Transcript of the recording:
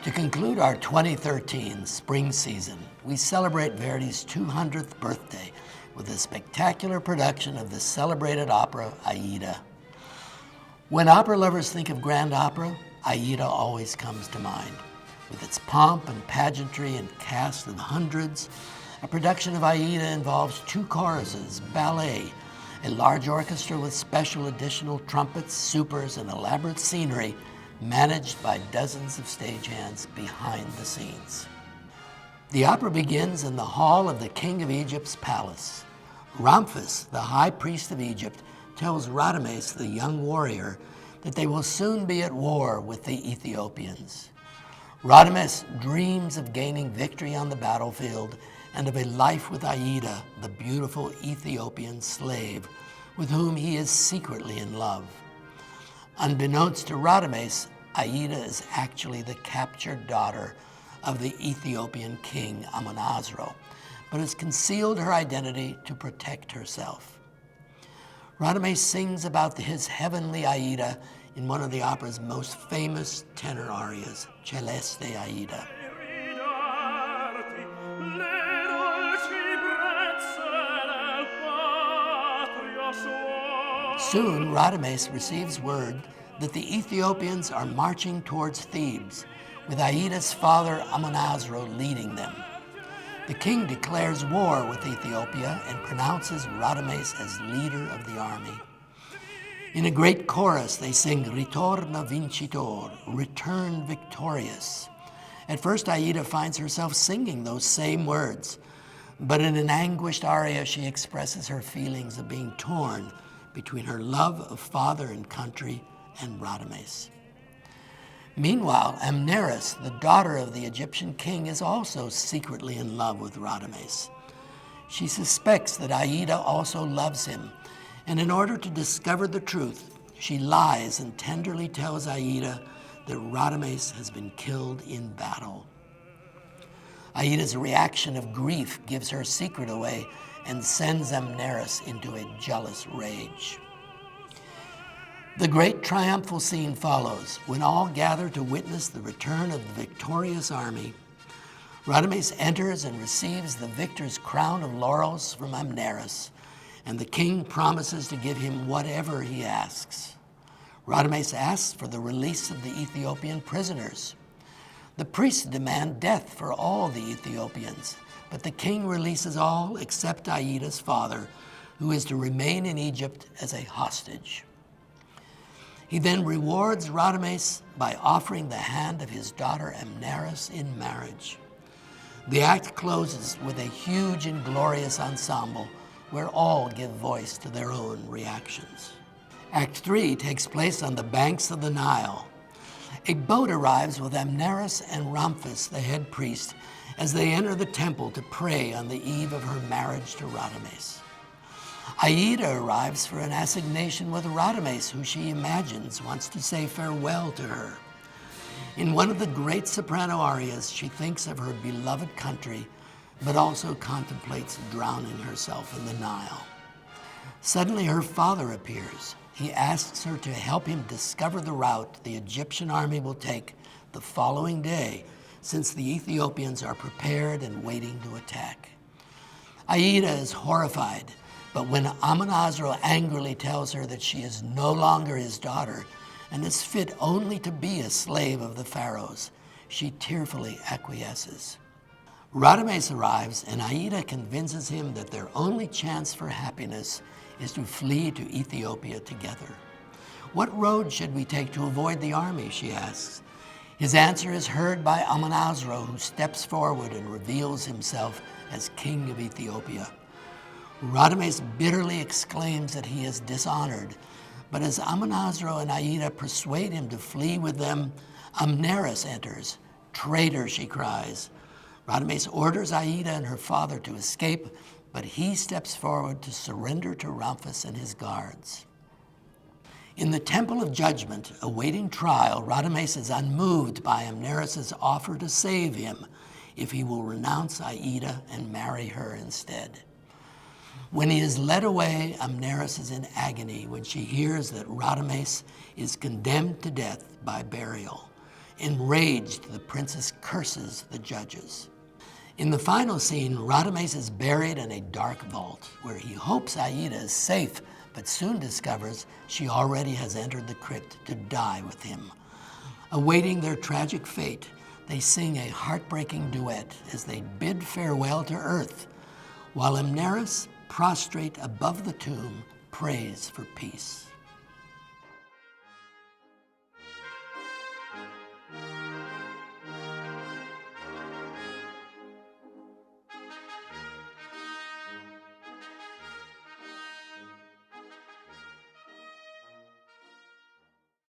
To conclude our 2013 spring season, we celebrate Verdi's 200th birthday with a spectacular production of the celebrated opera, Aida. When opera lovers think of grand opera, Aida always comes to mind. With its pomp and pageantry and cast of hundreds, a production of Aida involves 2 choruses, ballet, a large orchestra with special additional trumpets, supers, and elaborate scenery, managed by dozens of stagehands behind the scenes. The opera begins in the hall of the King of Egypt's palace. Ramphis, the high priest of Egypt, tells Radames, the young warrior, that they will soon be at war with the Ethiopians. Radames dreams of gaining victory on the battlefield and of a life with Aida, the beautiful Ethiopian slave, with whom he is secretly in love. Unbeknownst to Radames, Aida is actually the captured daughter of the Ethiopian king Amonasro, but has concealed her identity to protect herself. Radames sings about his heavenly Aida in one of the opera's most famous tenor arias, Celeste Aida. Soon, Radames receives word that the Ethiopians are marching towards Thebes, with Aida's father Amonasro leading them. The king declares war with Ethiopia and pronounces Radames as leader of the army. In a great chorus, they sing Ritorna vincitor, return victorious. At first, Aida finds herself singing those same words, but in an anguished aria, she expresses her feelings of being torn between her love of father and country and Radames. Meanwhile, Amneris, the daughter of the Egyptian king, is also secretly in love with Radames. She suspects that Aida also loves him, and in order to discover the truth, she lies and tenderly tells Aida that Radames has been killed in battle. Aida's reaction of grief gives her secret away and sends Amneris into a jealous rage. The great triumphal scene follows when all gather to witness the return of the victorious army. Radames enters and receives the victor's crown of laurels from Amneris, and the king promises to give him whatever he asks. Radames asks for the release of the Ethiopian prisoners. The priests demand death for all the Ethiopians, but the king releases all except Aida's father, who is to remain in Egypt as a hostage. He then rewards Radames by offering the hand of his daughter Amneris in marriage. The act closes with a huge and glorious ensemble where all give voice to their own reactions. Act 3 takes place on the banks of the Nile. A boat arrives with Amneris and Ramphis, the head priest, as they enter the temple to pray on the eve of her marriage to Radames. Aida arrives for an assignation with Radames, who she imagines wants to say farewell to her. In one of the great soprano arias, she thinks of her beloved country, but also contemplates drowning herself in the Nile. Suddenly, her father appears. He asks her to help him discover the route the Egyptian army will take the following day, since the Ethiopians are prepared and waiting to attack. Aida is horrified, but when Amonasro angrily tells her that she is no longer his daughter and is fit only to be a slave of the pharaohs, she tearfully acquiesces. Radames arrives, and Aida convinces him that their only chance for happiness is to flee to Ethiopia together. What road should we take to avoid the army, she asks. His answer is heard by Amonasro, who steps forward and reveals himself as king of Ethiopia. Radames bitterly exclaims that he is dishonored, but as Amonasro and Aida persuade him to flee with them, Amneris enters. "Traitor," she cries. Radames orders Aida and her father to escape, but he steps forward to surrender to Ramphis and his guards. In the Temple of Judgment, awaiting trial, Radames is unmoved by Amneris' offer to save him if he will renounce Aida and marry her instead. When he is led away, Amneris is in agony when she hears that Radames is condemned to death by burial, Enraged, the princess curses the judges. In the final scene, Radames is buried in a dark vault where he hopes Aida is safe, but soon discovers she already has entered the crypt to die with him. Awaiting their tragic fate, they sing a heartbreaking duet as they bid farewell to Earth, while Amneris, prostrate above the tomb, prays for peace.